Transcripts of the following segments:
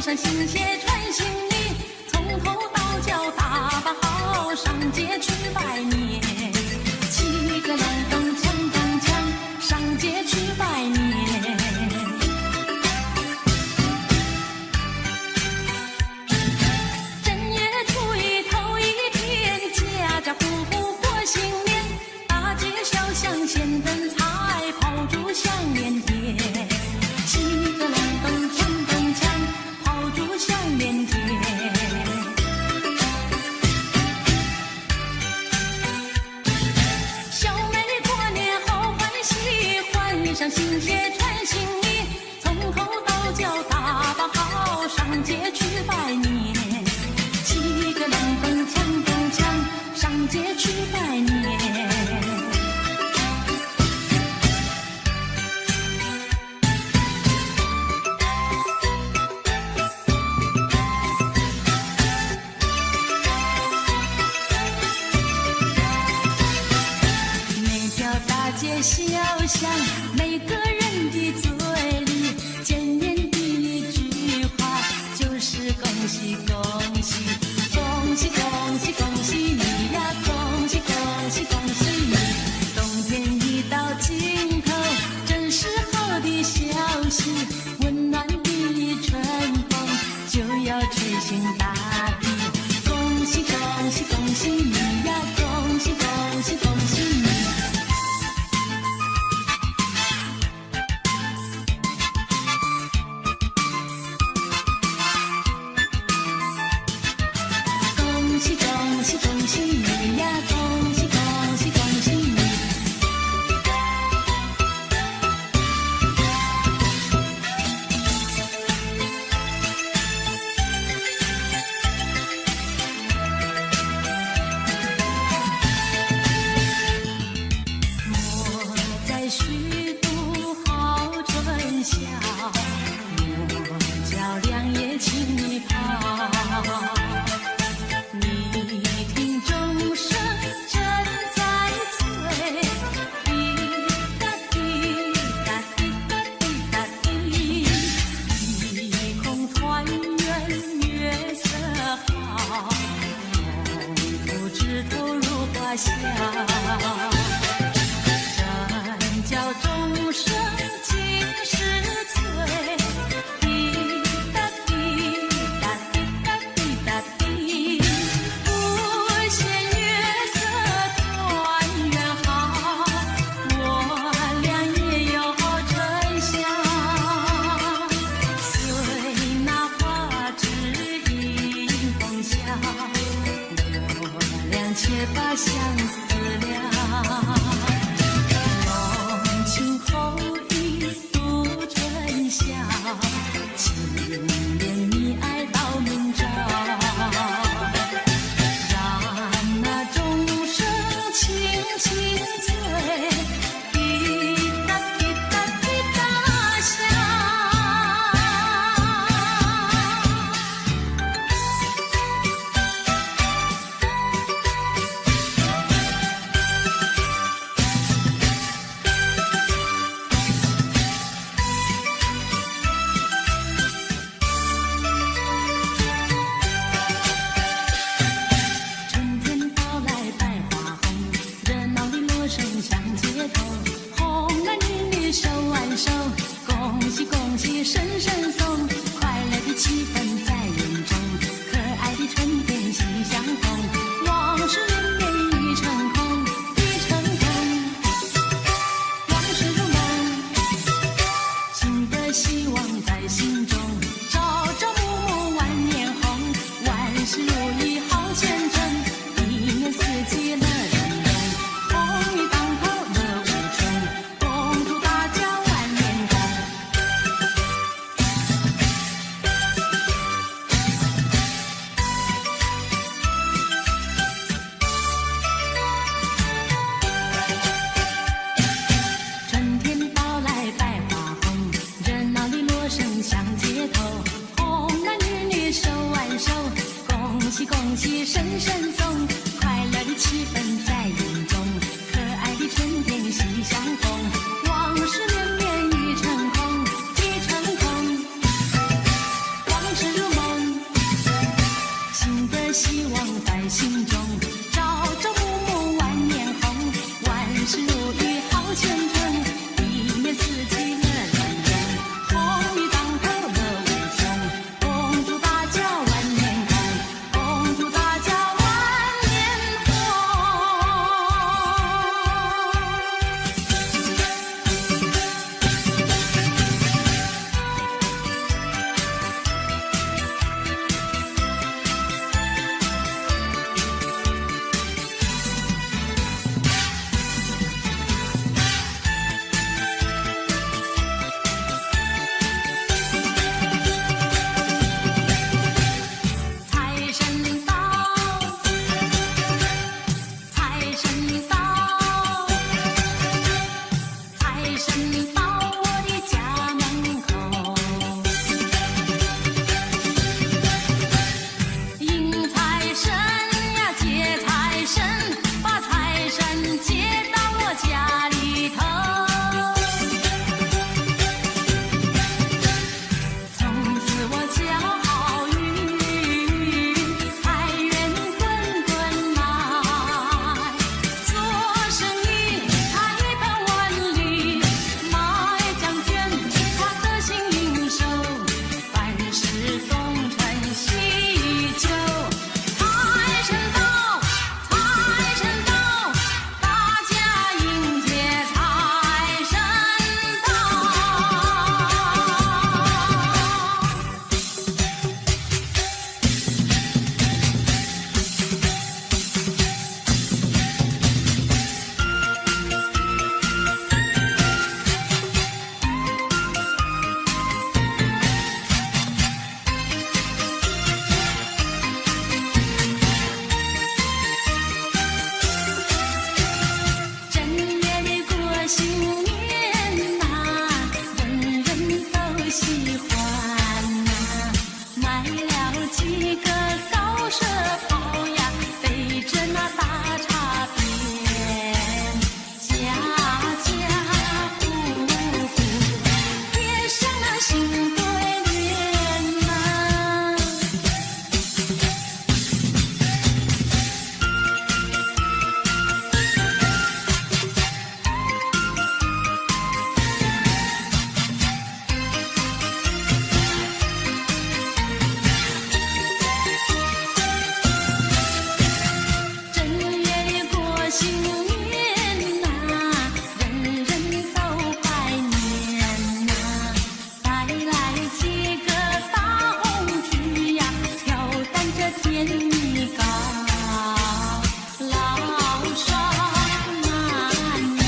上新鞋穿新衣，从头到脚打扮好，上街去拜年。骑个亮灯锵锵锵，上街去拜年。正月初一头一天，家家户户过新年，大街小巷现灯彩，炮竹响连天。骑个亮灯锵锵锵，炮竹响连天。小妹过年好欢喜，换上新鞋穿新衣，从头到脚打扮好，上街去拜年。骑个亮灯锵锵锵，上街去拜年。街小巷，每个人的嘴里见面第一句话就是恭喜恭喜，恭喜恭喜恭喜你呀，恭喜恭喜恭喜你。冬天一到尽头，正是好的消息，温暖的春风就要吹醒大地。恭喜恭喜恭喜你呀，恭喜恭喜恭喜你。恭喜恭喜恭喜你呀，恭喜恭喜恭喜你。我在虚度好春宵，我叫良夜轻你跑。你听钟声正在催，滴答滴答滴答滴答滴，一空团圆月色好，红布枝头如花香。正叫钟声尽是催，滴答滴答滴答滴答滴，不嫌月色团圆好，我俩也有春宵。随那花枝迎风笑，我俩且把相思了。浓情厚意度春宵，情连你爱到明朝。让那钟声轻轻催，滴答滴答滴答响。春天到来百花红，热闹的锣声响街头，红男绿女手挽手，恭喜恭喜声声送，快乐的气氛在人中，可爱的春天喜相逢，往事绵绵已成空，已成空，往事如梦，情的希望在心中，朝朝暮暮万年红，万事如意好前程，一年四季乐融融，红运当头乐无穷，恭祝大家万年红。春天到来百花红，热闹的锣声响街头，红男绿女手挽手，恭喜恭喜声声送，快乐的气氛在人中，可爱的春天喜相逢，往事绵绵已成空，已成空，往事如来了几个高射炮呀，对着那大茶边，家家户户贴上那新对联呐。正月过新年呐，人人都拜年呐，带来几个大红旗呀，挑担着天米高，老少男女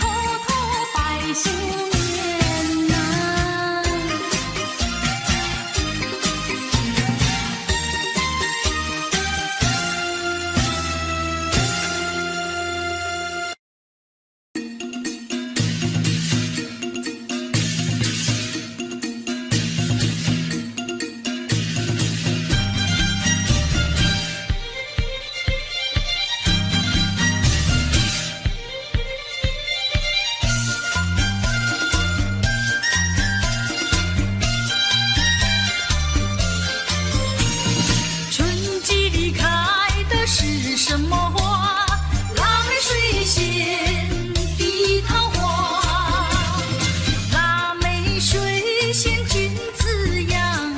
口口拜新年呐。春季里开的是什么花？腊梅水仙的桃花。腊梅水仙君子养，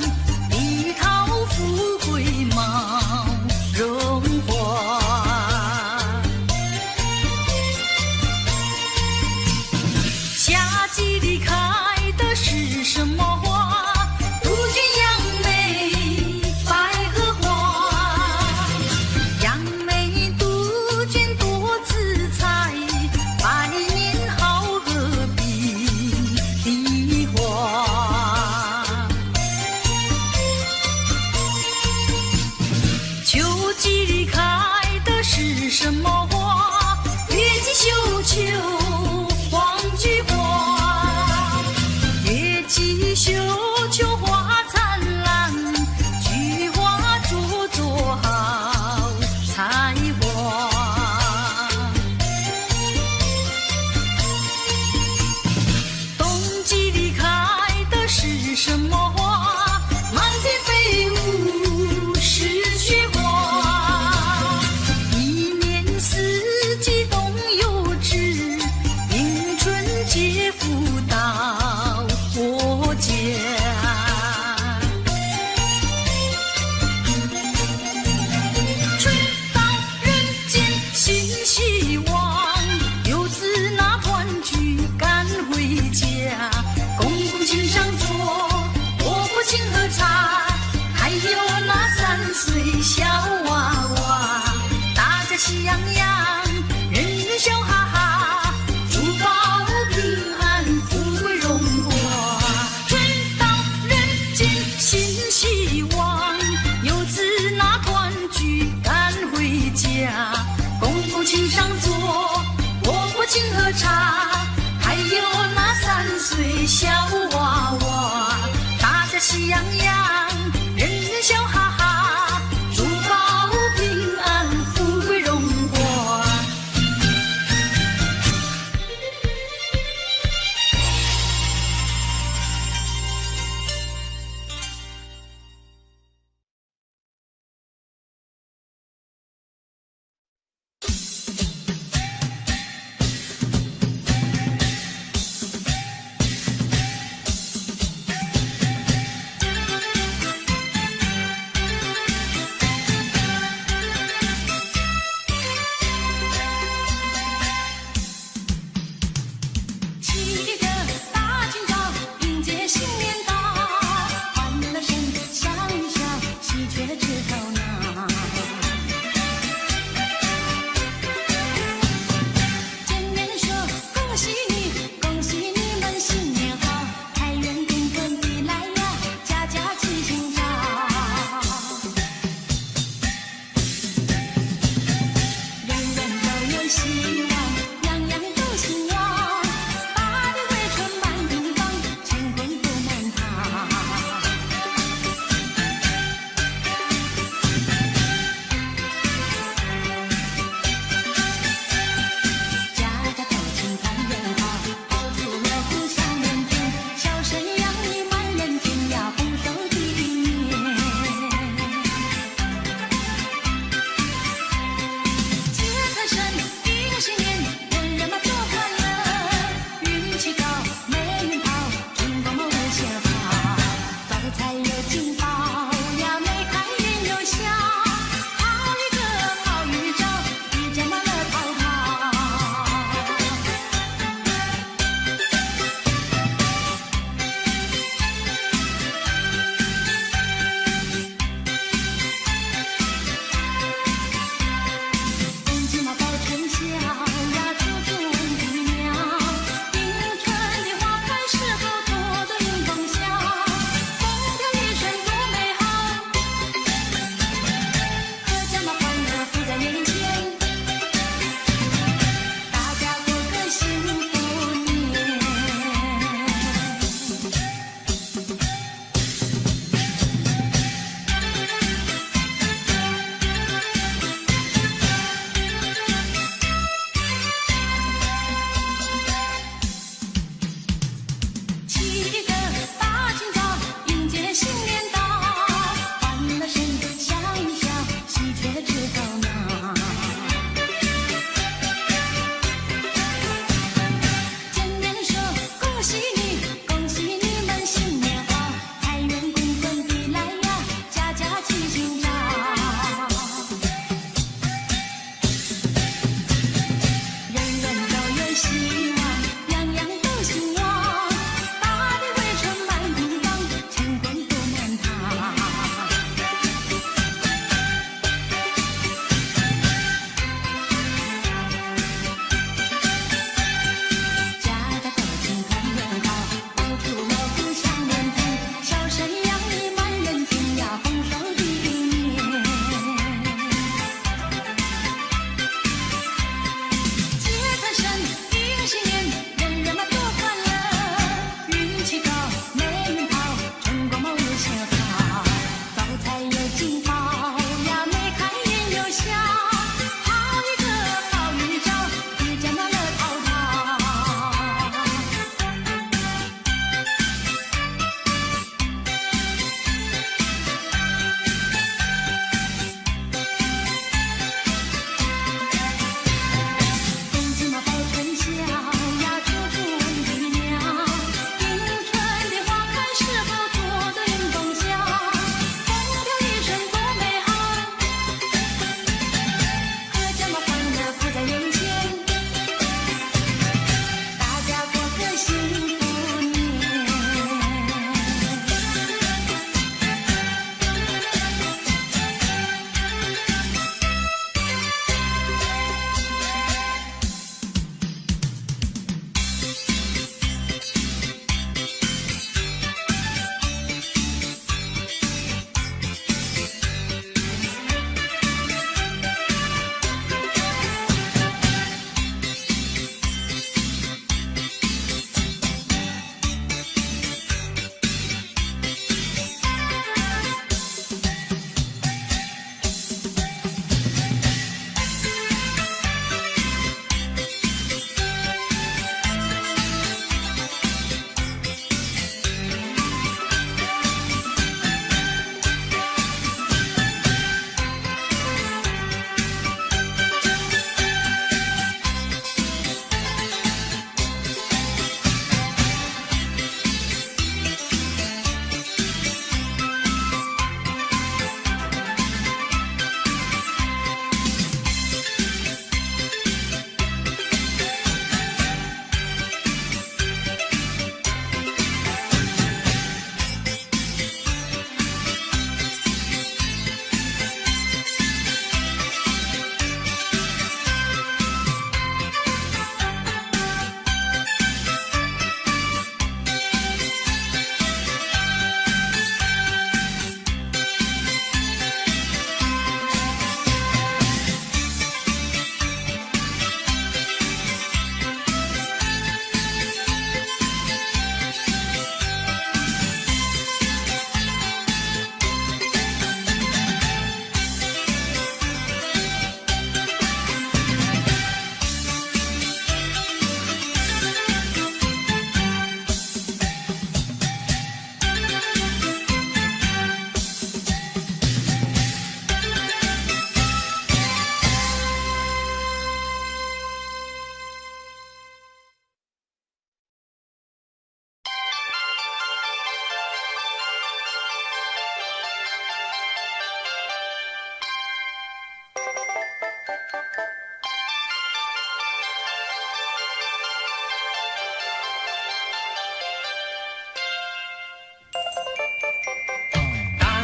地桃富贵毛荣华。夏季里开的是什么花？杜鹃、杨梅、百合花。杨梅、杜鹃多姿彩，百年好合并的花。秋季里开的是什么花？月季、绣球、黄菊花。月季、绣球花灿烂，菊花灼灼好才华。冬季里开的是什么花？满天飞舞是雪花。一年四季冬有枝，迎春接福到我家。春到人间新希望，游子那团聚赶回家。公公请上座，婆婆请喝茶，还有那3岁小娃娃，大家喜洋洋，人人笑哈哈，祝保平安，富贵荣华。春到人间新希望，游子那团聚赶回家。公公请上座，婆婆请喝茶，还有那3岁小娃娃，大家喜洋洋，人人笑哈哈，祝保平安，富贵荣华。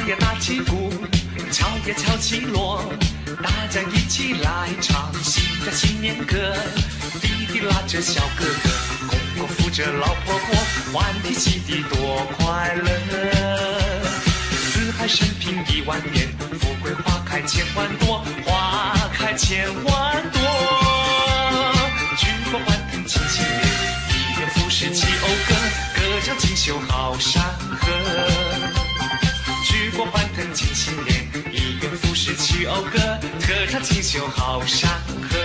呀打起鼓，敲呀敲起锣，大家一起来唱新的新年歌。弟弟拉着小哥哥，公公扶着老婆婆，欢天喜地多快乐。四海升平10000年，富贵花开千万朵，花开千万朵。举国欢腾庆新年，一元复始齐讴歌，歌唱锦绣好山河。举国欢腾庆新年，一元复始齐讴歌，歌唱锦绣好山河。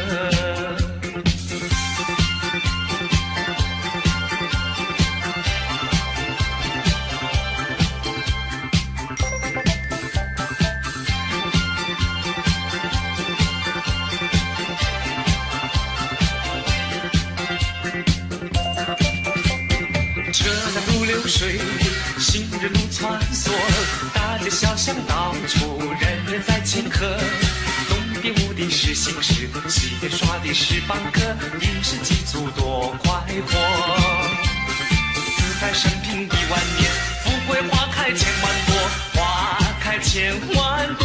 车南路流水，行人路穿梭，大街小巷到处人人在庆贺。东边舞的是新诗，西边耍的是梆歌，一时祭祖多快活。四海升平10000年，富贵花开千万朵，花开千万朵。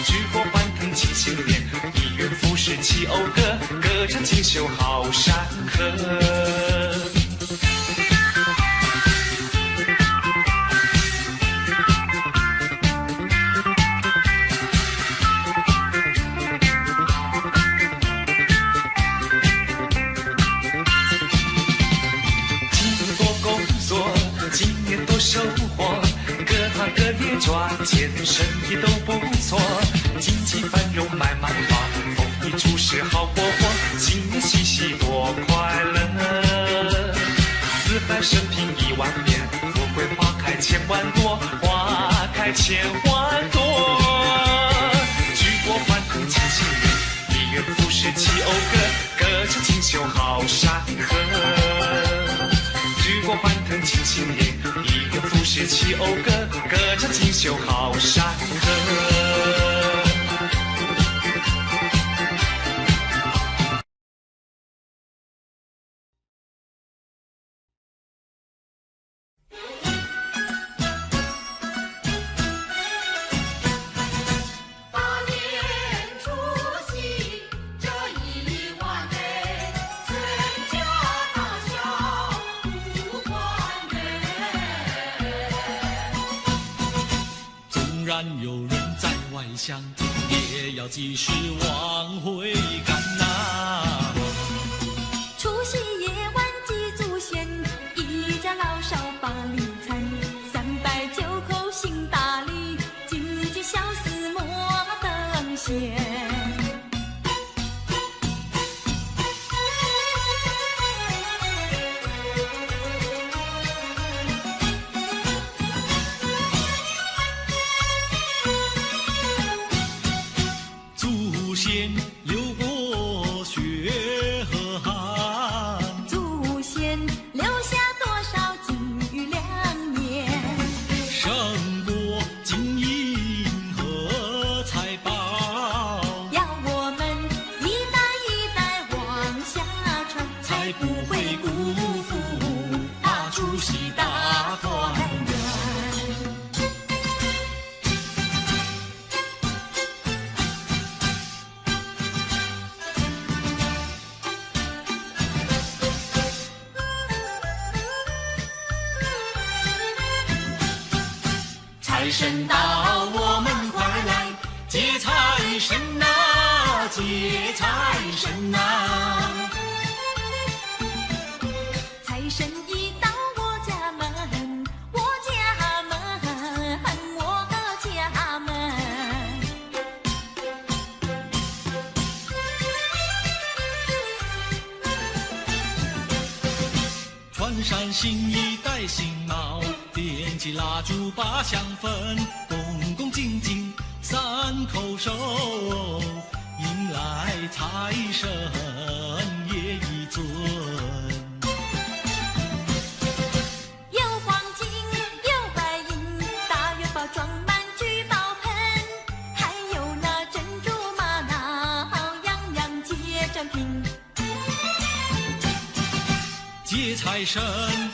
举国欢腾庆新年，一元复始齐讴歌，歌唱锦绣好山河。今年多收获，各行各业赚钱，生意都不错，经济繁荣买卖花，丰衣足食好过活，新年喜喜多快乐。四海升平10000年，富贵花开千万朵，花开千万朵。举国欢腾庆新年，一元复始齐讴歌，歌唱锦绣好山河。举国欢腾庆新年，一元复始齐讴歌，歌唱锦绣好山河。有人在外乡，也要及时往回赶呐。除夕夜晚祭祖先，一家老少把礼参，309口行大礼，金鸡小厮莫等闲。流过血和汗，祖先留下多少金玉良言，胜过金银和财宝，要我们一代一代往下传，才不会辜负除夕大团圆。财神到，我们快来接财神呐，接财神呐！财神一到我家门，我家门，我家门。穿上新衣，戴新帽，点起蜡烛把香焚，恭恭敬敬3口手，迎来财神爷一尊。有黄金，有白银，大元宝装满聚宝盆，还有那珍珠玛瑙，样样皆珍品。接财神，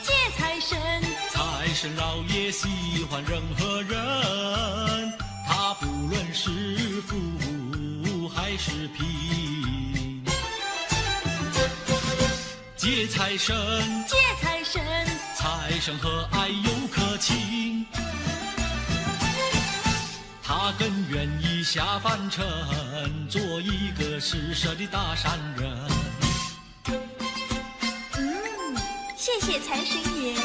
接财神，财神老爷喜欢任何人，他不论是富还是贫。接财神，接财神，财神和爱有颗情，他更愿意下凡尘，做一个施舍的大善人。谢谢财神爷，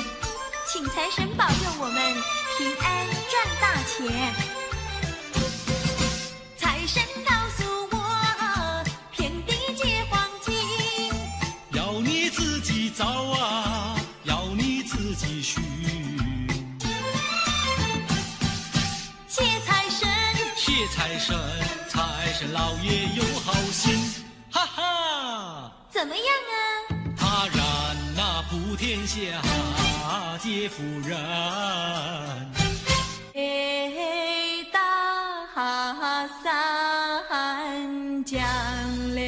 请财神保佑我们平安赚大钱。财神告诉我，遍地皆黄金，要你自己找啊，要你自己寻。谢财神，谢财神，财神老爷有好心，哈哈！怎么样啊？他然那普天下皆富人。大三江嘞，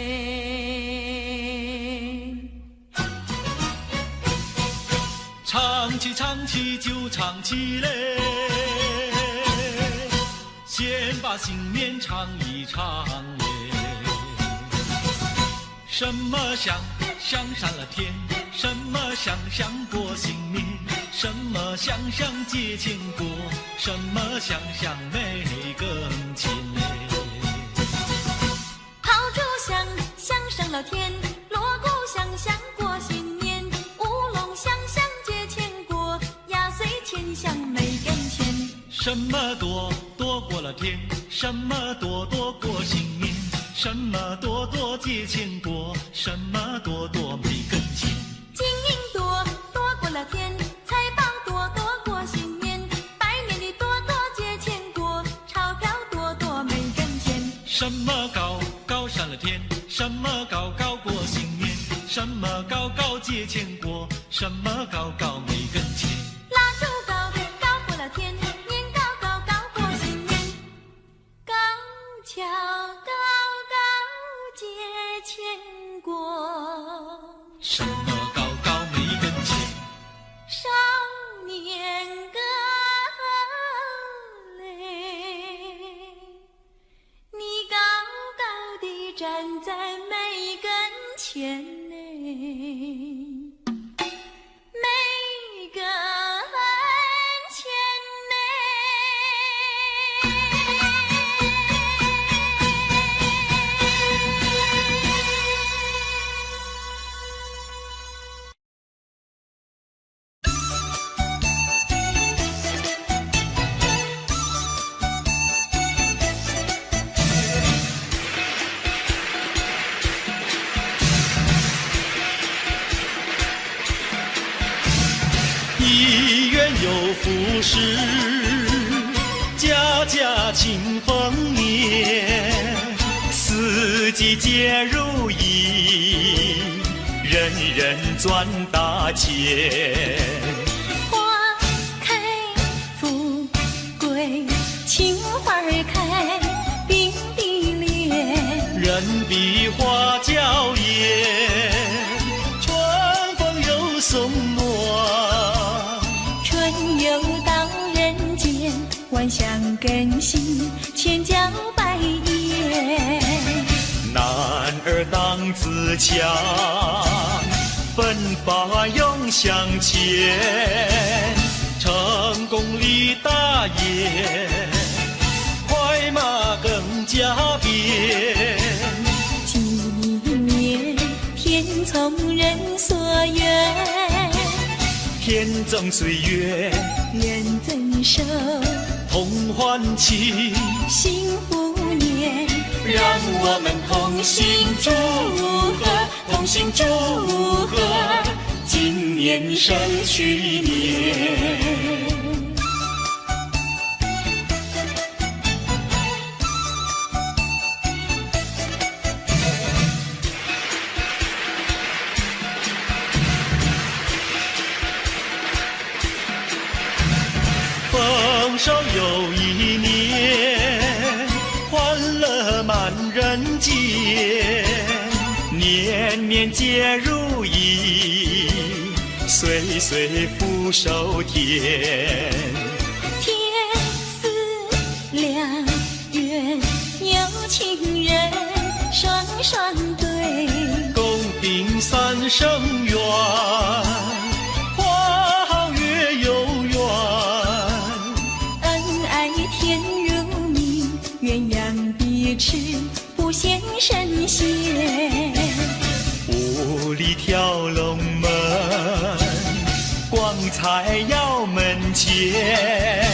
唱起唱起就唱起嘞，先把新年唱一唱嘞。什么想上了天，什么想过新年，什么想借钱过，什么想没更钱嘞。炮竹响上了天，锣鼓响过新年，乌龙响借钱过，压岁钱响没更钱。什么多过了天，什么多过新年，什么多借钱过，什么多没更钱。金银多过了天，财宝多过新年，百年的多借钱过，钞票多没更钱。什么高上了天，什么高过新年，什么高借钱过，什么高没更钱。蜡烛高过了天，年高过新年，高跷高借钱过，什么高没更钱。少年歌嘞，你高地站在没跟前嘞，没跟前一元有福时，家庆丰年，四季皆如意，人赚大钱。花开富贵，青花开，并蒂莲，人比花娇艳，春风又送暖，春又到人间，万象更新，千娇百艳。男儿当自强，奋发勇向前，成功立大业，快马更加鞭。纪念天从人所愿，天赠岁月，人赠寿，同欢庆，幸福年。让我们同心祝贺，同心祝贺，今年胜去年。丰收又一年，欢乐满人间，年年皆如意，岁岁福寿甜。天似良缘，有情人双双对，共定三生缘，花好月有缘。恩爱甜如蜜，鸳鸯彼此不羡神仙。五里挑龙门，光彩耀门前。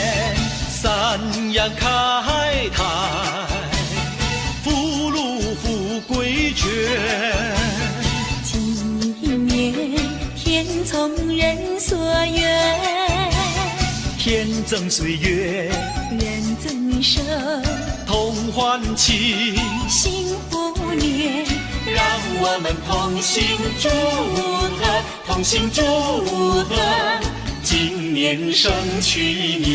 三阳开泰，福禄富贵全。纪念天从人所愿，天赠岁月，人赠寿，同欢庆，幸福年。让我们同心祝贺，同心祝贺，今年胜去年。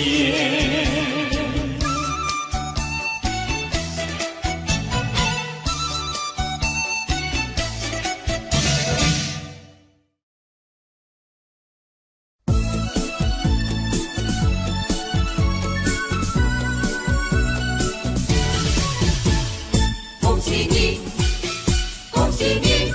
恭喜你，恭喜你！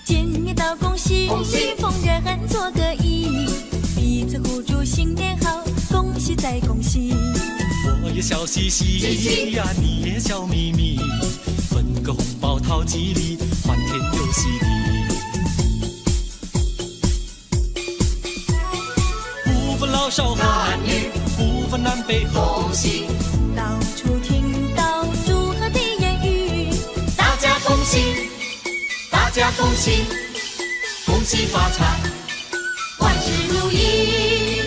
见面道恭喜，恭喜逢人做个揖，彼此互祝新年好，恭喜再恭喜。我也笑嘻嘻呀，你也笑眯眯，分个红包讨吉利，欢天又喜地。不分老少和男女，不分南北和东西，到处听到祝贺的言语，大家恭喜，大家恭喜，恭喜发财，万事如意。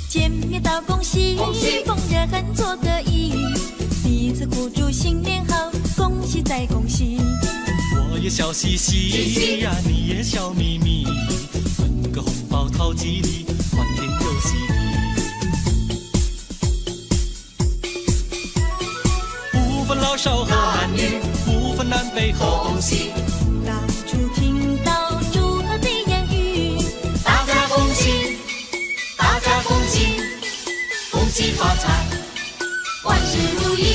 见面道恭喜，恭喜逢人做个揖，彼此互祝新年好，恭喜再恭喜。我也笑嘻嘻呀，你也笑眯眯，分个红包讨吉利，欢天又喜地。不分老少和男女，不分南北和东西，到处听到祝贺的言语，大家恭喜，大家恭喜，恭喜发财，万事如意。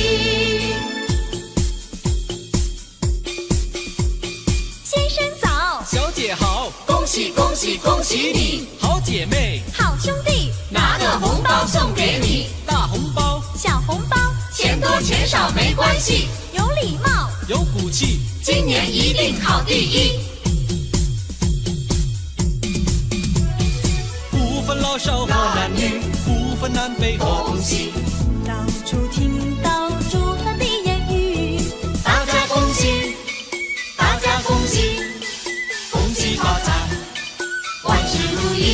先生早，小姐好，恭喜恭喜恭喜你，好姐妹，好兄弟，拿个红包送给你，大红包，小红包，钱多钱少没关系，有礼貌，有骨气，今年一定考第一。不分老少和男女，不分南北和东西，到处听到祝贺的言语，大家恭喜，大家恭喜，恭喜发财，万事如意。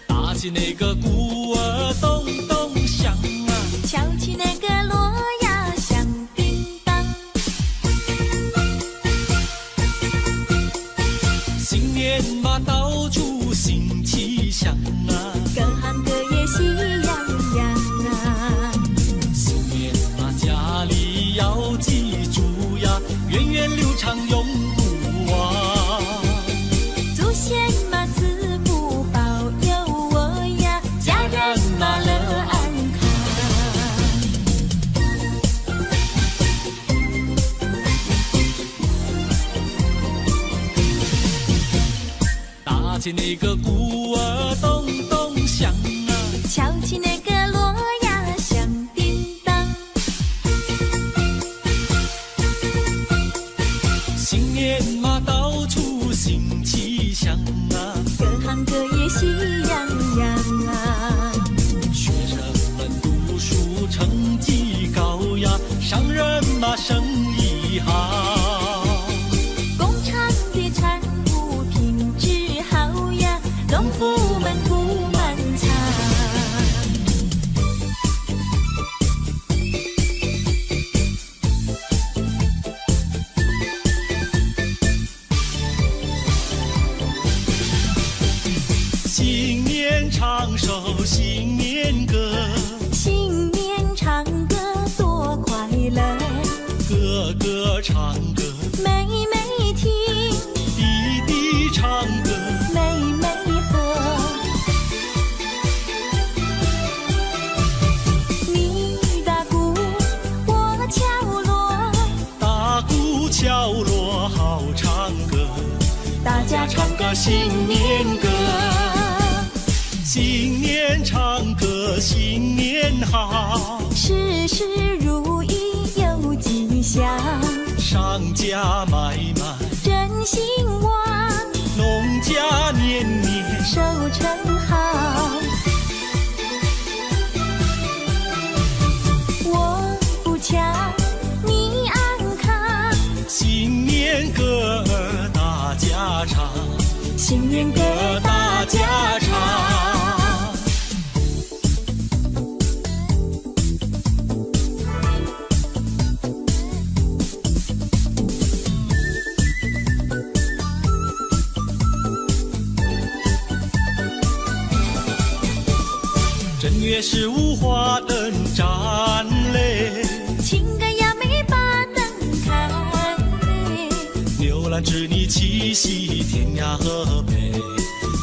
打起那个鼓儿咚咚响啊，敲起那个锣呀响叮当，新年嘛到处新气象啊，各行各业喜洋洋啊。新年嘛家里要记住呀，源远流长永不忘。祖先嘛赐福保佑我呀，家人嘛乐安康。打起那个鼓儿咚咚响啊，敲起那个锣呀响叮当，新年嘛到处新气象啊，各行各业喜洋洋啊。学生们读书成绩高呀，商人嘛生意好。工厂的产物品质好呀，农夫们不满仓。首新年歌，新年唱歌多快乐，哥哥唱歌，妹妹听，弟弟唱歌，妹妹和。你打鼓，我敲锣，打鼓敲锣好唱歌，大家唱个新年歌。新年唱歌新年好，事事如意有吉祥，商家买卖真兴旺，农家年年收成好。我不抢，你安康，新年歌儿大家唱，新年歌大家唱。正月15花灯展嘞，情歌呀没把灯看嘞，牛郎织女七夕天涯河北，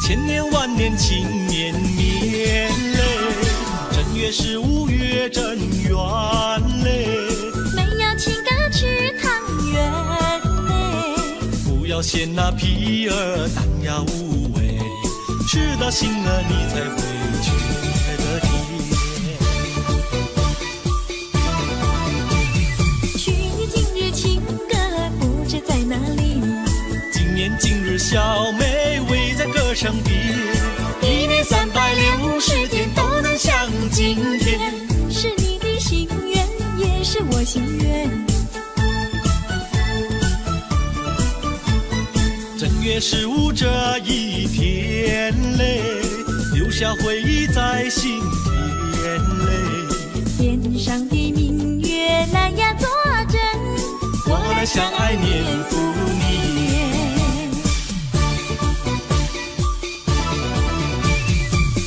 千年万年庆年年嘞。正月15月正圆嘞，没有情歌吃汤圆嘞，不要嫌那皮儿淡雅无味，吃到心了你才会觉得甜。去年今日情歌不知在哪里，今年今日小妹围在歌声边，一年360天都能像今天。是你的心愿，也是我心愿。正月15这一天嘞，留下回忆在心田嘞。天上的明月来呀作证，我来相爱年复年。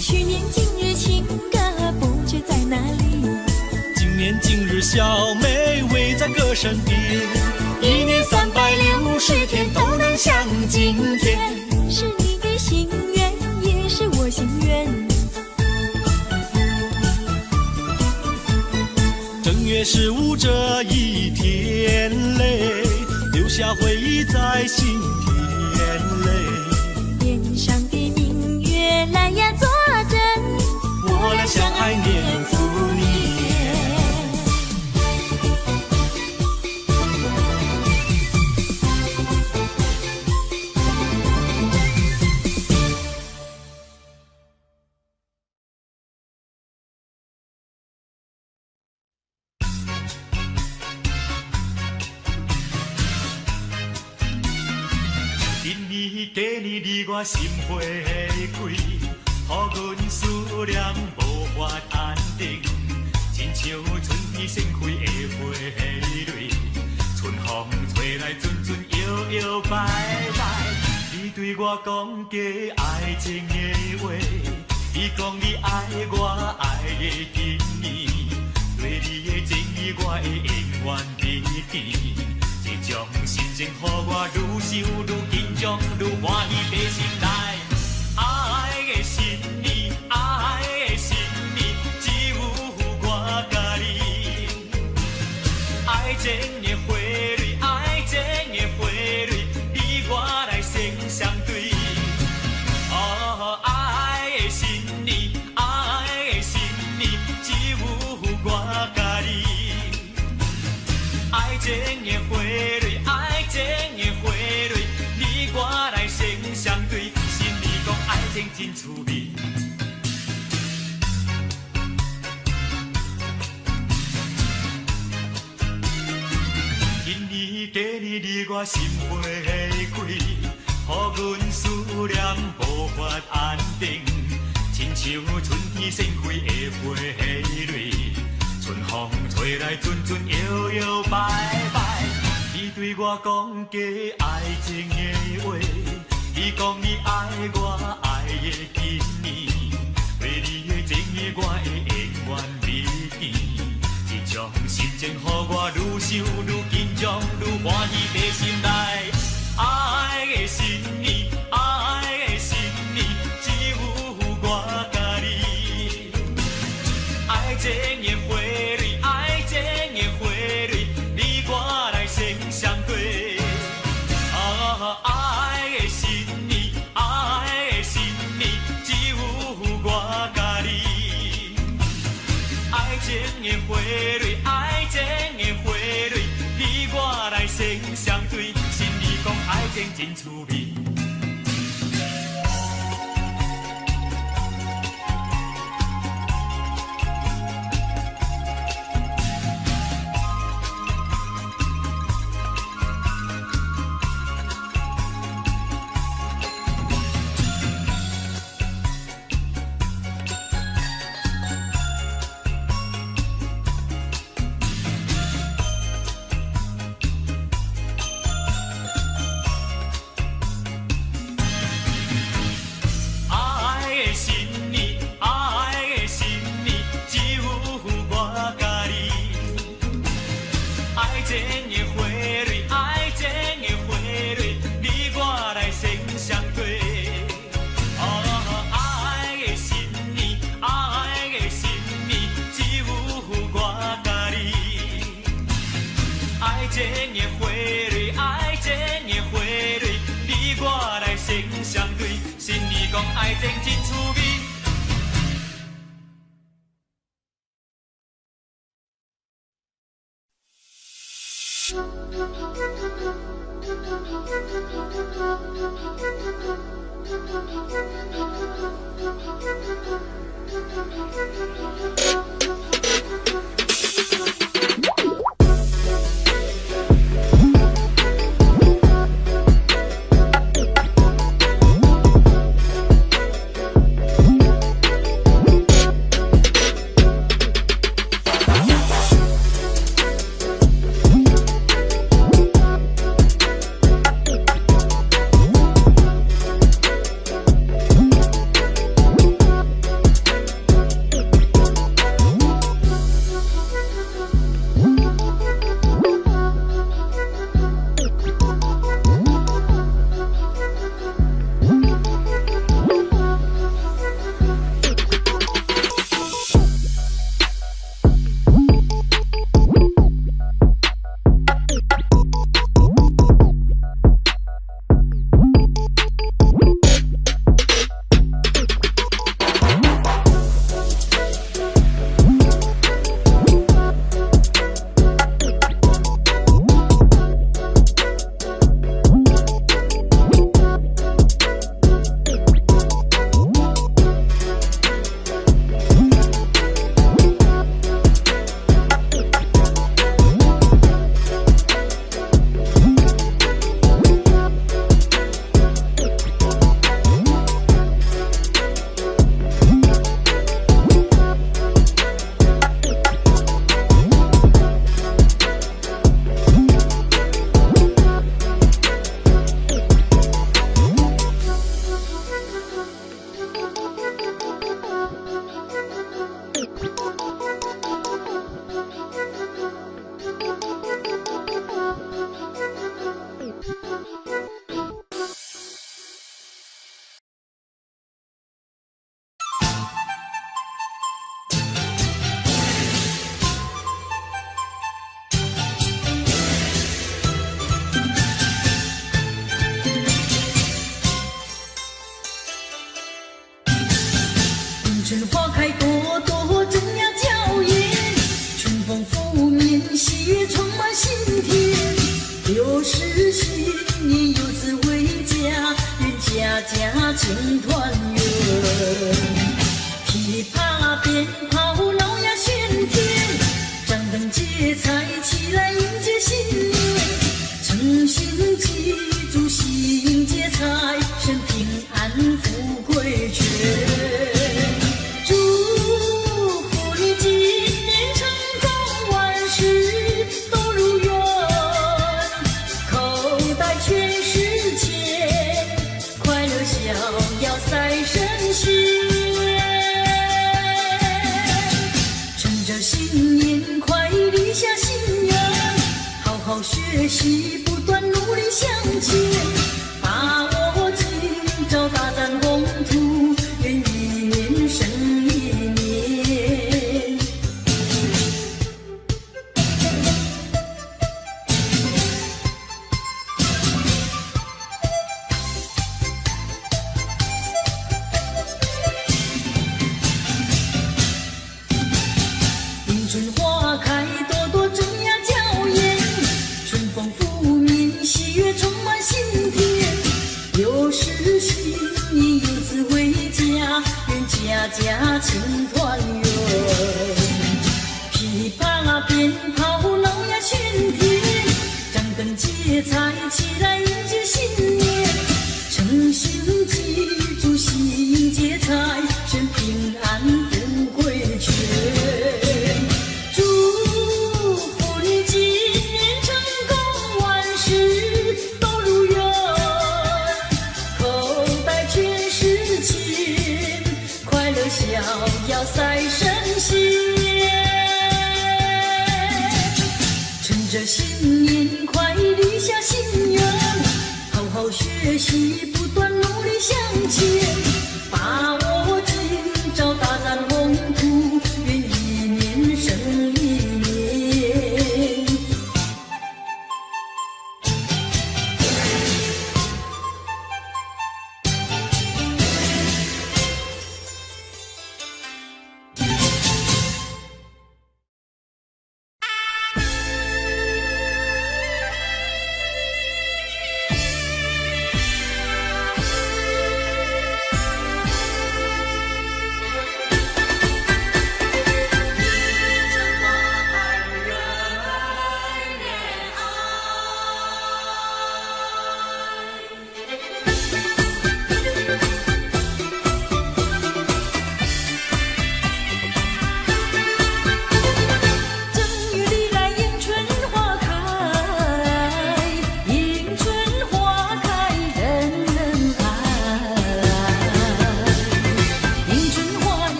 去年今日情歌不知在哪里，今年今日小妹围在歌声边，一年360天都能像今天。是你的心愿，也是我心愿。正月15这一天嘞，留下回忆在心田嘞。天上的明月来呀作证，我俩相爱年复年。今年过年你我心花开，予阮思念无法安定，亲像春天盛开的花蕊，春风吹来阵阵摇摇摆摆。你对我讲过爱情的话，你讲你爱我爱的今年，对你的情意我会永远铭记。这种心情，予我愈想愈紧张，愈欢喜在心内。爱的新年，爱的新年，只有我甲你。爱情的花蕊，爱情的花蕊，你我来生相对。哦，爱的新年，爱的新年，只有我甲你。爱情的花蕊，爱情的花蕊，你我来生相对。心里讲爱情真趣味。今年过年你我心花开，予阮思念无法安定，亲像春天盛开的花蕊。春风吹来阵阵摇摇摆摆，你对我讲过爱情的话，你讲你爱我爱的今年，对你我会永远美见。这种心情，予我愈想愈紧张，愈欢喜在心内。爱的新年，爱的新年，只有我甲你。爱情的花蕊，爱情的花蕊，你我来先相对。爱的新年，爱的新年，只有我甲你。爱情的花蕊，爱情的花蕊，你我来先相对。心里讲爱情真趣味。爱情真趣味。春花开朵朵，正要娇艳，春风拂面，喜悦充满心田。又是新年，游子回家，愿家家庆团圆。噼啪鞭炮，老呀喧天，张灯结彩，起来迎接新年。诚心祭祖，喜迎接财神，平安富贵全。逍遥赛神仙。学习，不断努力向前，把握今朝，大展宏图，愿一年胜一年。迎春花开，朵朵争呀娇艳，春风拂面，喜悦充满心田。60旬你游子回家，愿家家庆团圆。琵琶鞭炮闹呀喧天，张灯结彩起来迎接新年。诚心祭祖喜迎接财神，平安富贵全。祝福你今年成功，万事都如愿，口袋全是钱，快乐逍遥赛神仙。趁着新年快立下心愿，好好学习，不断努力向前，把握今朝，大展宏图，愿一年胜一年。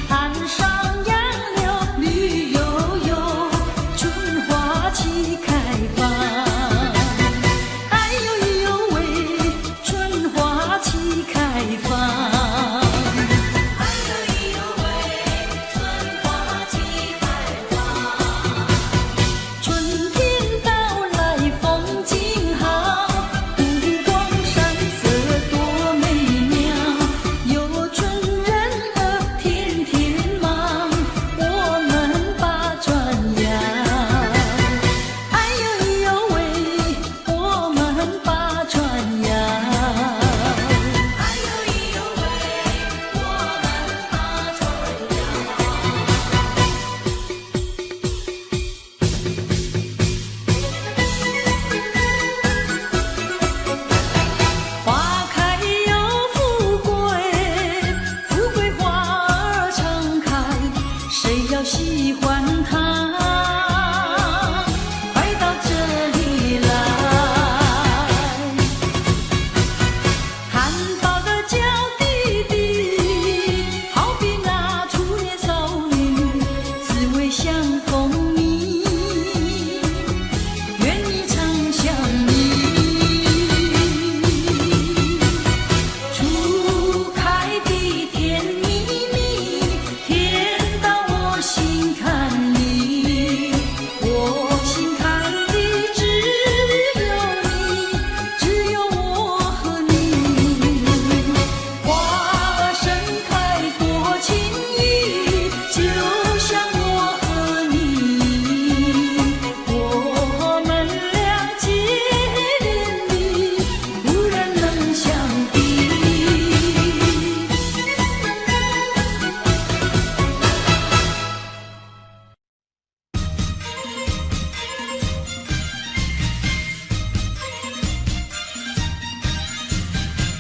岸上杨柳绿油喜欢他，快到这里来。含苞的娇弟弟，好比那初年少女，滋味相逢你，愿你常相依。初开的甜蜜蜜，甜到我心坎里，我心坎里只有你，只有我和你。花盛开多轻易，就像我和你，我们俩结连理，无人能相比。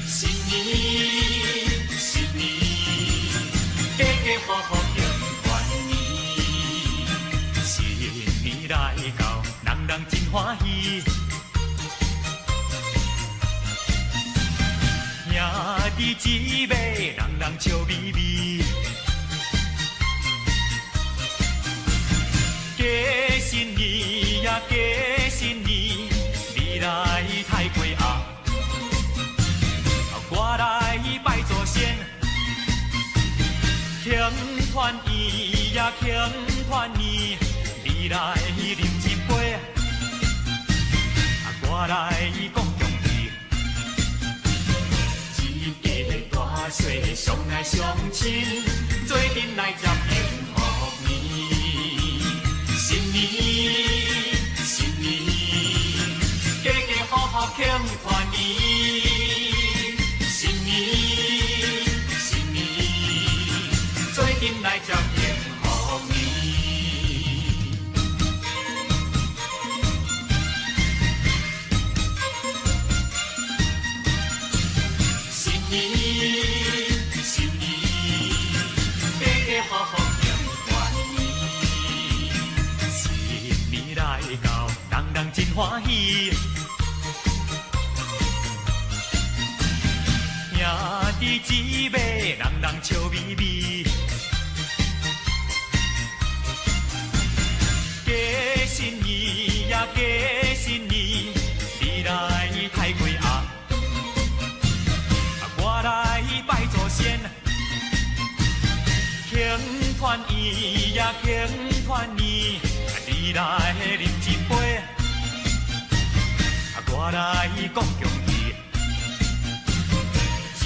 新年，新年，家家户户庆团圆。新年来到，人人真欢喜。兄弟姊妹，人人笑眯眯。过新年呀，过新年，你来太过啊！我来拜祖先，庆团圆呀，庆团圆，你来饮一杯，我来讲恭喜。一家大细相爱相亲，做阵来接迎福年。新年，新年，家家户户庆团圆。新年，新年，做阵来接迎福年。新年，新年，家家户户庆团圆。新年来到，人人真欢喜。兄弟姊妹，人人笑眯眯。过新年呀，过新年，你来太过啊！我来拜祖先，庆团圆呀，庆团圆，你来饮一杯，我来讲恭喜。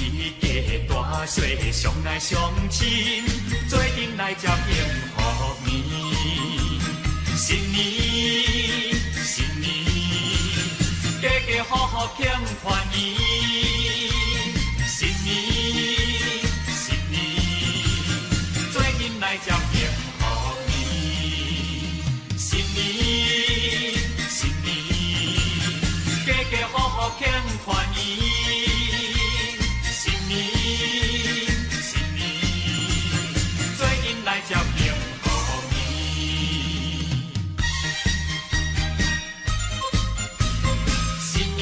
一家大细相爱相亲，做阵来接迎福年。新年，新年，家家户户庆团圆。新年，新年，做阵来接迎福年。新年，新年，家家户户庆团圆。新年，新年，做阵来接迎福年。新年，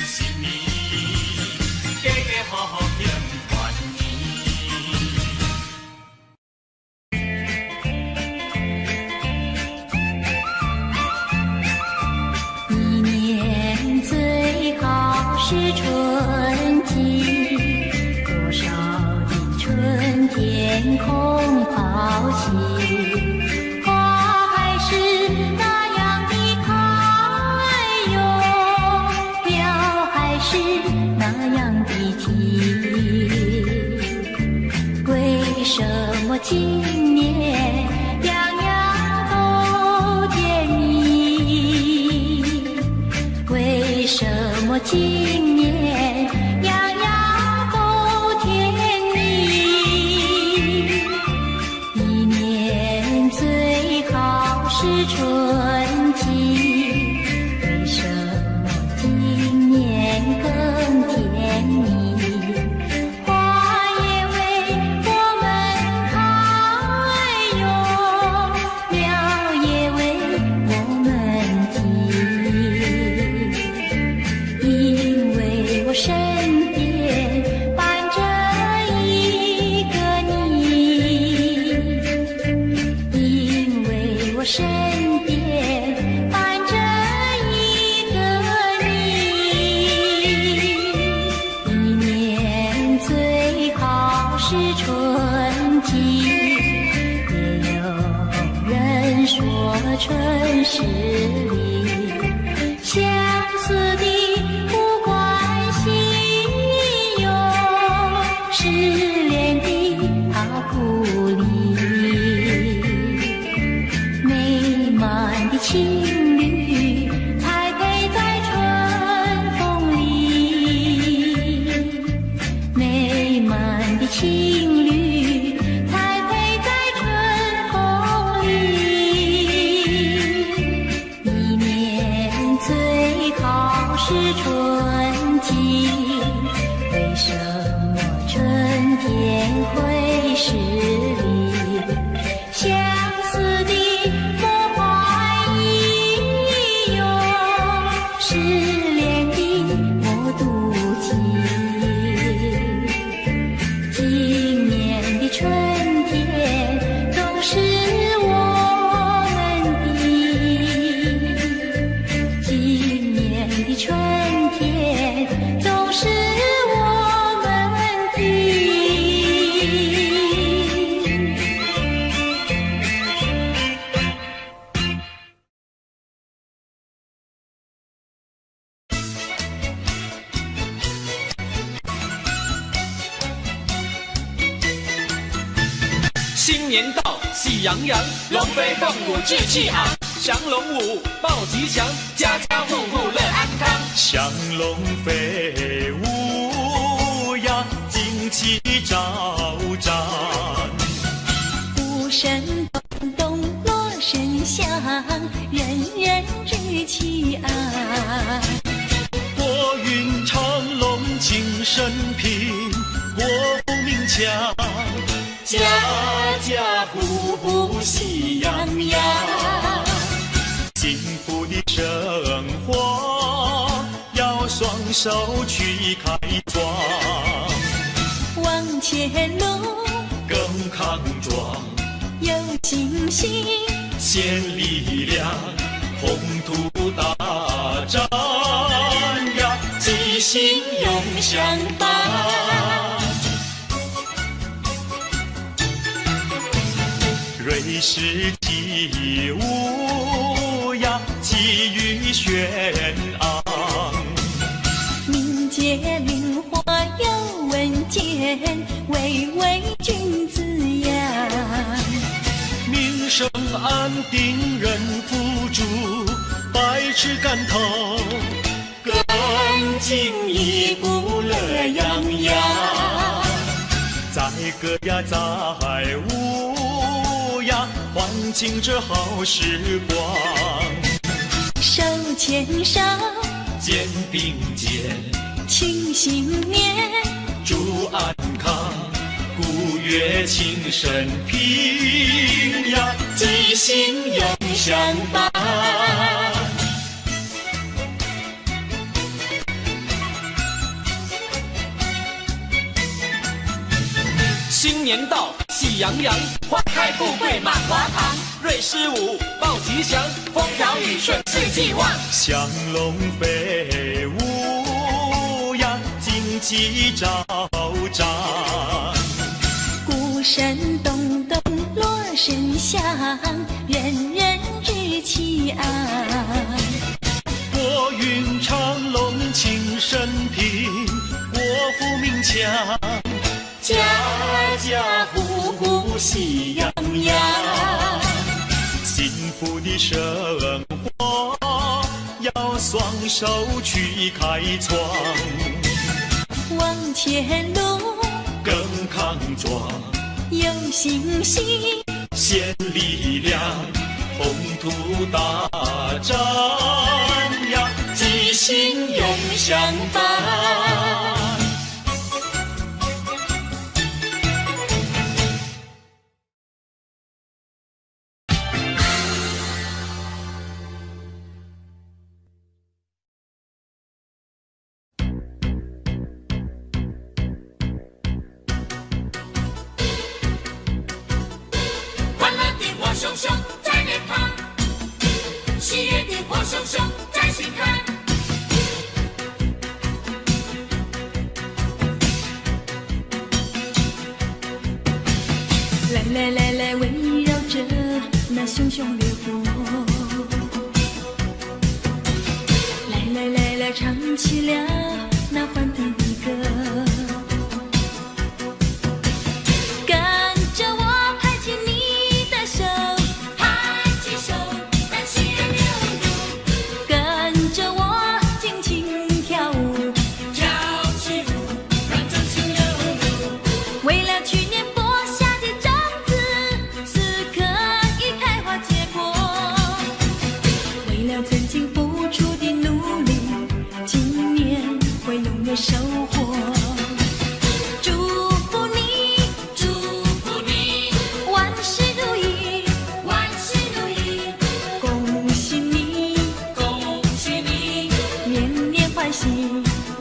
新年，家家户户庆团圆。一年最好是春季，多少的春天空好戏，花还是那样的开哟，鸟还是那样的啼。为什么今年样样都甜蜜？为什么今年样样都甜蜜？一年最好是春季，为什么今年更甜蜜？花也为我们开哟。我身边伴着一个你，一年最好是春季，也有人说春是里相思的不关心哟，失恋的好故里，美满的情侣才配在春风里，美满的情侣才配在春风里，一年最好是春季，为什么春天会是里相思的莫怀疑哟，失恋的莫妒忌，今年的春天总是我们的，今年的春天总是我们的。新年到，喜洋洋，龙飞凤舞志气昂，降龙舞报吉祥，家家户户乐安康。祥龙飞舞呀，旌旗招展。鼓声咚咚，锣声响，人人志气昂。国运长隆，庆生平，国富民强，家家户户喜洋洋。幸福的生活要双手去开创，往前路更康壮，有信心，献力量，宏图大展呀，吉星永相伴。瑞士起舞呀，气宇轩昂，民间名花有文件，巍巍君子扬。民生安定人富足，百尺竿头，更进一步乐洋洋。载歌呀载舞呀，欢庆这好时光。手牵手，肩并肩，庆新年，祝安康，古乐庆生平呀，吉星永相伴。新年到，喜洋洋，花开富贵满华堂。瑞士舞报吉祥，风调雨顺四季旺。祥龙飞舞呀，旌旗招展。鼓声咚咚，锣声响，人人志气昂。国运长隆，庆生平，国富民强，家家户户喜洋洋。幸福的生活要双手去开创，往前路更康壮，有信心，献力量，宏图大展呀，吉星永相伴。欢乐的我熊熊在脸庞。那熊熊烈火。来来来来，唱起了那欢腾的歌。跟着我拍起你的手，拍起手，让心流露，跟着我尽情跳舞，跳起舞，让真情流露。为了去年播下的种子，此刻已开花结果。为了曾经付出的努力，今年会永远收获。祝福你，祝福你，万事如意，万事如意，恭喜你，恭喜你，年年欢喜，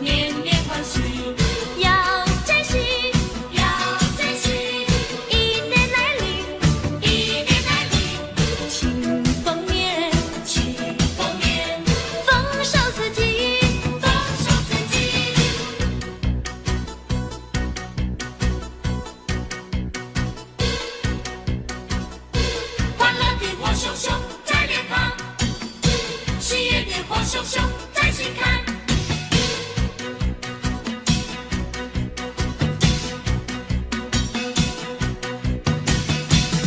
年年欢喜，要珍惜，要珍惜，一年来临，一年来临，庆丰年，庆丰年，丰收四季。丰收四季。欢乐的火熊熊在脸庞，喜悦的火熊熊在心坎。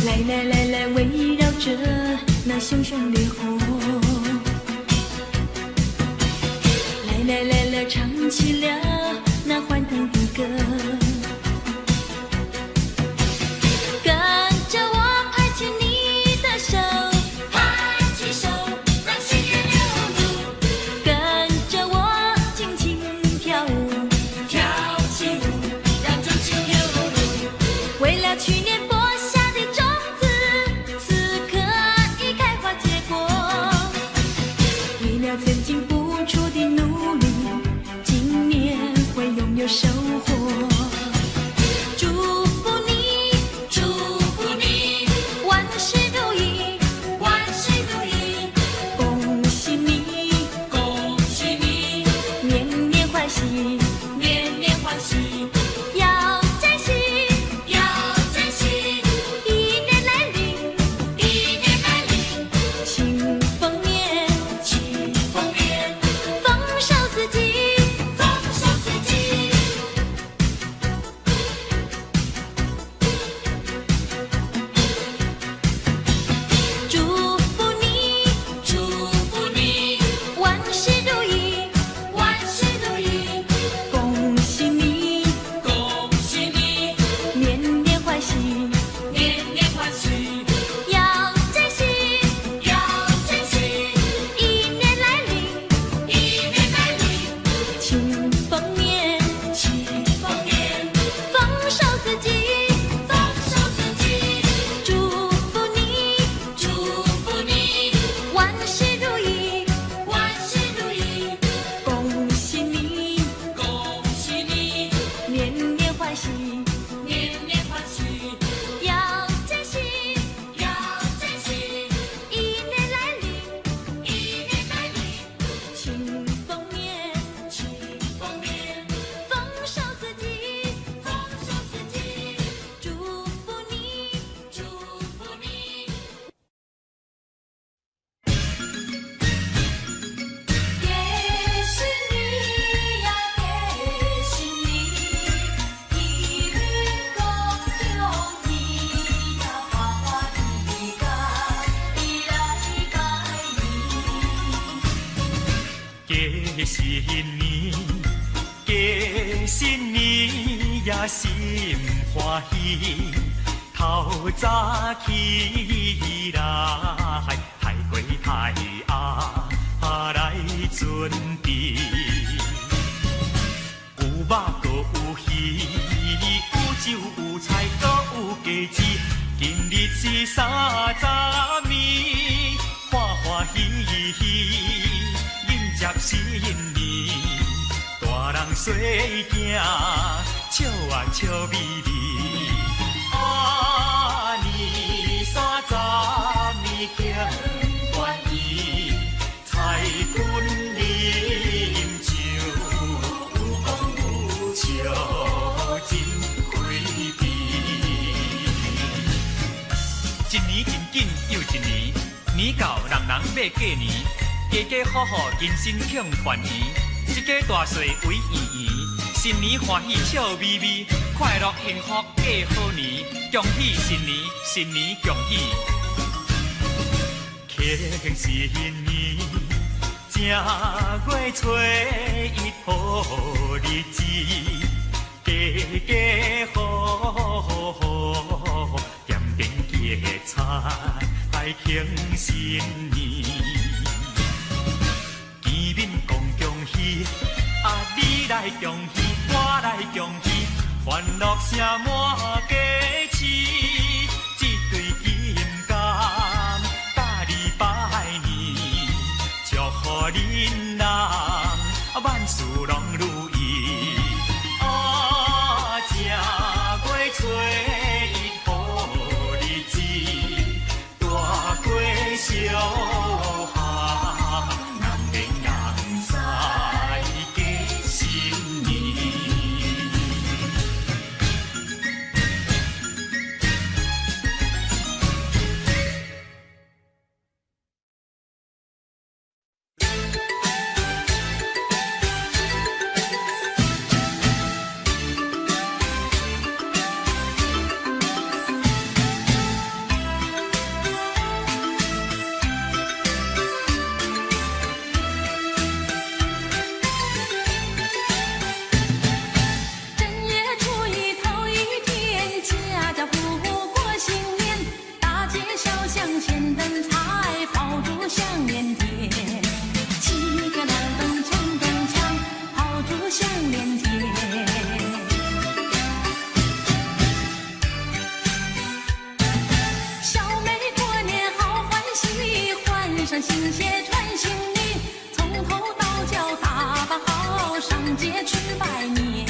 来来来来，围绕着那熊熊烈火。来来来来，唱起了那欢腾的歌。跟着我拍起你的手，拍起手，让心乐流露，跟着我尽情跳舞。跳起舞，让真情流露。为了去年播下的种子，此刻已开花结果。为了曾经付出的努力，今年会拥有收获。祝福你，祝福你，万事如意，万事如意，恭喜你，恭喜你，年年欢喜，年年欢喜，要珍惜，要珍惜，一年来临，一年来临，庆丰年，庆丰年，丰收四季。丰收四季。祝福你，祝福你，万事如意，万事如意，恭喜你，恭喜你，年年欢喜，年年欢喜，要珍惜，要珍惜，一年来临，一年来临，庆丰年，庆丰年，丰收四季。丰收四季。祝福你，祝福你，万事如意，万事如意，恭喜你，恭喜你，年年欢喜，年年欢喜，要珍惜，要珍惜，一年来临，一年来临，庆丰年，庆丰年，丰收四季。丰收四季。祝福你，祝福你，恭喜你呀，恭喜你，一日高中你呀，花花的开，一来开你。过新年，过新年呀，心欢喜。透早起来，太过太鸭来准备。有肉搁有鱼，有酒有菜搁有鸡子。今日是3十暝，欢欢喜喜迎接新年。大人细囝，笑啊笑眯眯。啊年30暝庆欢喜，彩裙饮酒，有讲有笑，真开心。一年真紧又一年年，年到人人要过年，家家户户人心庆团圆，一家大细围圆圆，新年欢喜笑眯眯，快乐幸福过好年，恭喜新年，新年恭喜，庆新年，正月初一好日子，家家户户点点结彩庆新年，见面讲恭喜，你来恭喜，我来恭喜，欢乐声满家市，一对金刚甲你拜年，祝福恁人万事拢如意。正月初一好日子，大过小下，人面人赛过新年。正月初一头一天，家家户户过新年，大街小巷现灯彩，炮竹响连天，七个亮灯冲灯锵，炮竹响连天。小妹过年好欢喜，换上新鞋穿新衣，从头到脚打扮好，上街去拜年。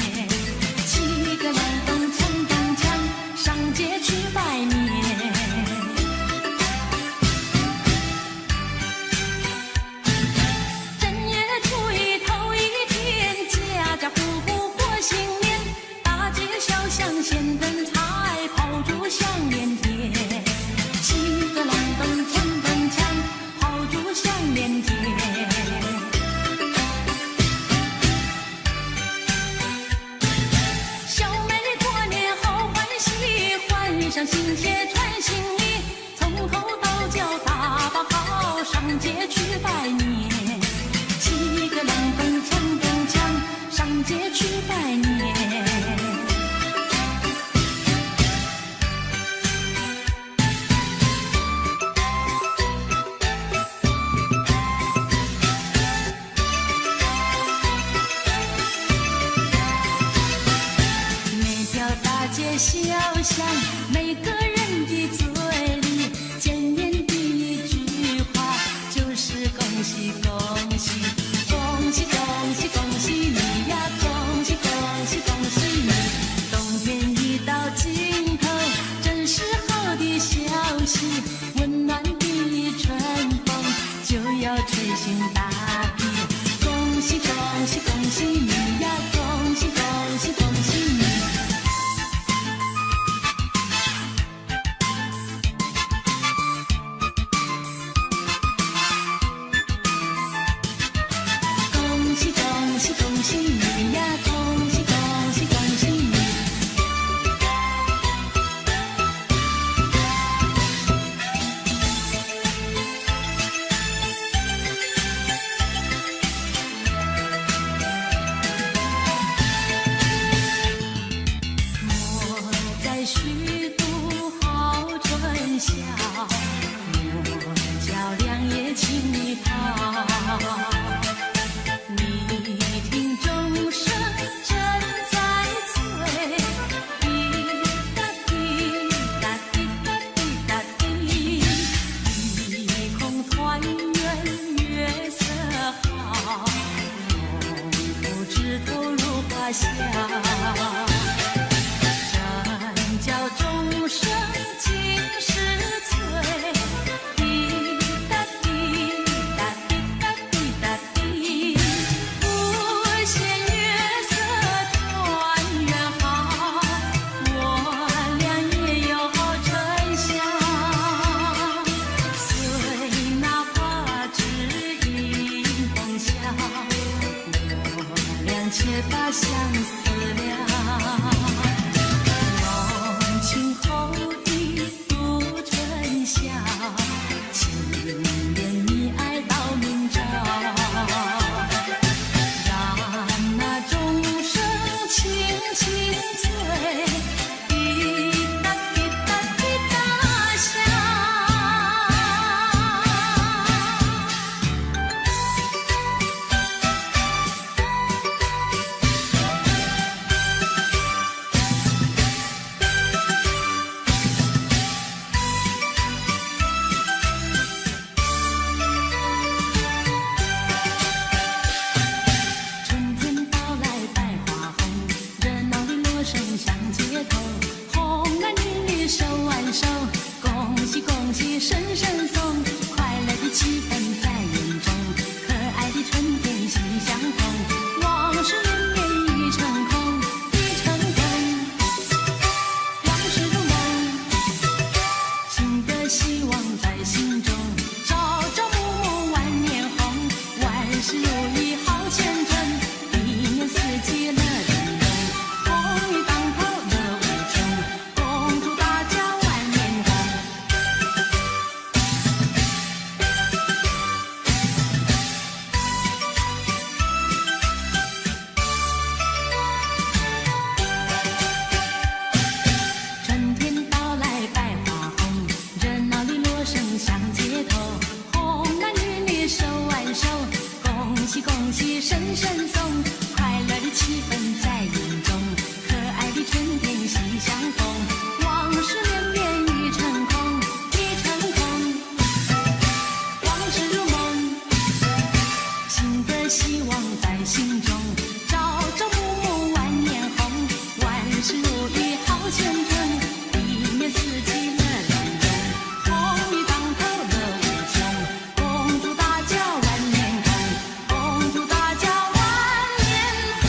七个亮灯冲灯锵，上街去拜年。正月初一头一天，家家户户过新年，大街小巷现灯彩，炮竹响连天。七个亮灯冲灯锵，炮竹响连天。小妹过年好欢喜，换上新鞋穿新衣，从头到脚打扮好，上街去拜年。七个亮灯冲灯锵，上街去拜年。每条大街小巷，每个人的嘴里，见面第一句话就是恭喜恭喜，恭喜恭喜恭喜你呀，恭喜恭喜恭喜你。冬天一到尽头，真是好的消息，温暖的春风就要吹醒大地。恭喜恭喜恭喜你呀，恭喜恭喜恭喜你。恭喜恭喜恭喜你呀，恭喜恭喜恭喜你。我在虚度好春宵，我叫良夜轻一跑。你听钟声正在催，滴答滴答滴答滴答滴，一空团圆月色好，农夫枝头如花香。正叫钟声尽是催，滴答滴答滴答滴答滴，无限月色团圆好，我俩也有春宵。把相思了。浓情厚意度春宵，情绵蜜爱到明朝。让那钟声轻轻催，滴答滴答滴答响。春天到来百花红，热闹的锣声响街头，红男绿女手挽手，恭喜恭喜声声送，快乐的气氛在园中，可爱的春天心相通，往事绵绵已成空，已成空，往事如梦，情的希望在心中，朝朝暮暮万年红，万事如意好前程，一年四季乐融融，红雨当头乐无穷，恭祝大家万年红。春天到来百花红，热闹的锣声响街头，红男绿女手挽手，恭喜恭喜声声送，快乐的气氛在园中，可爱的春天心相逢，往事绵绵已成空，已成空，往事如梦，情的希望在心中，朝朝暮暮万年红，万事如意好前程，一年四季乐融融，红雨当头乐无穷，恭祝大家万年红，恭祝大家万年红。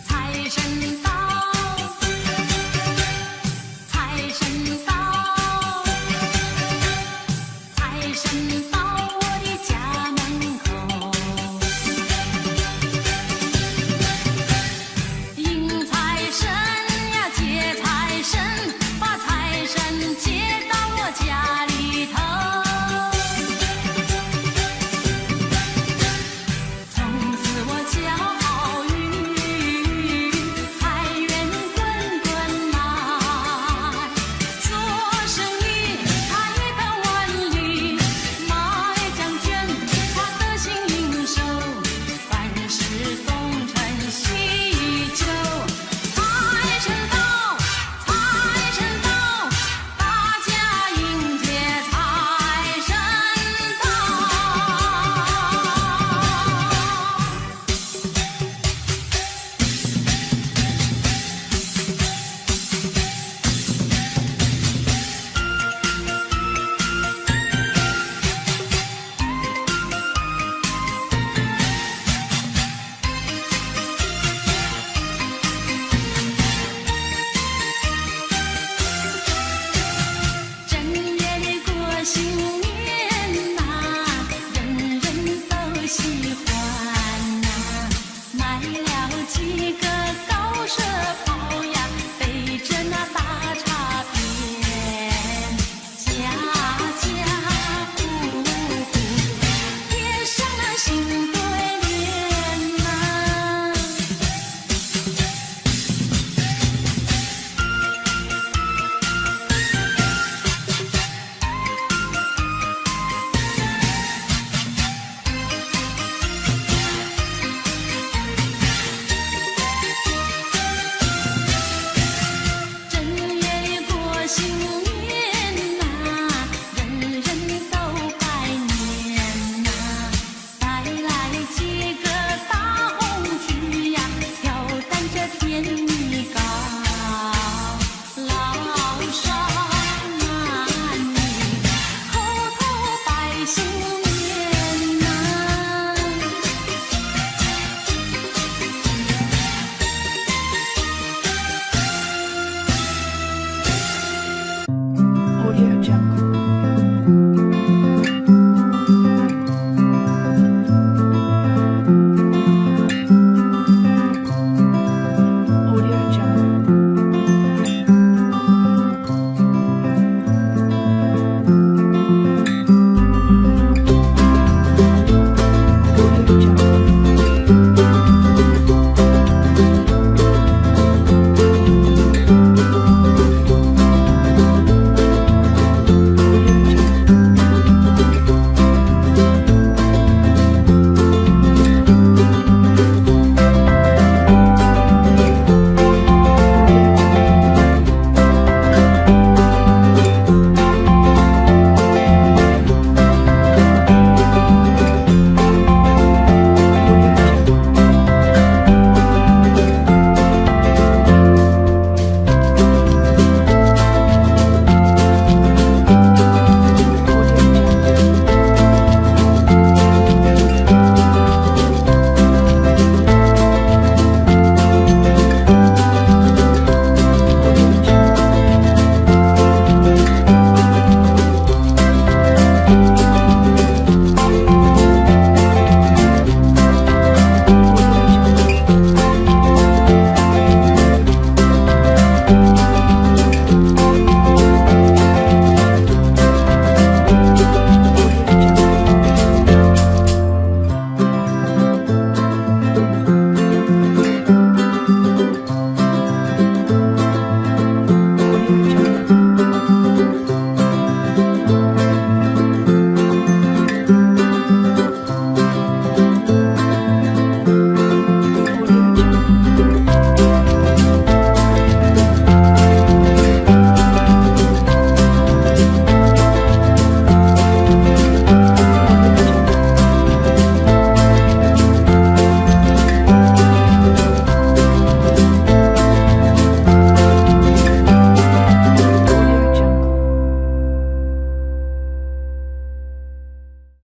财神到，财神到，财神到我的家门口，迎财神呀接财神，把财神接到我家里头。从此我家好运，财源滚滚来，做生意他一本万利，马将军他得心应手，凡事东成西就。财神到，财神到，大家迎接财神到。正月里过新年呐，人人都喜欢呐，买了几个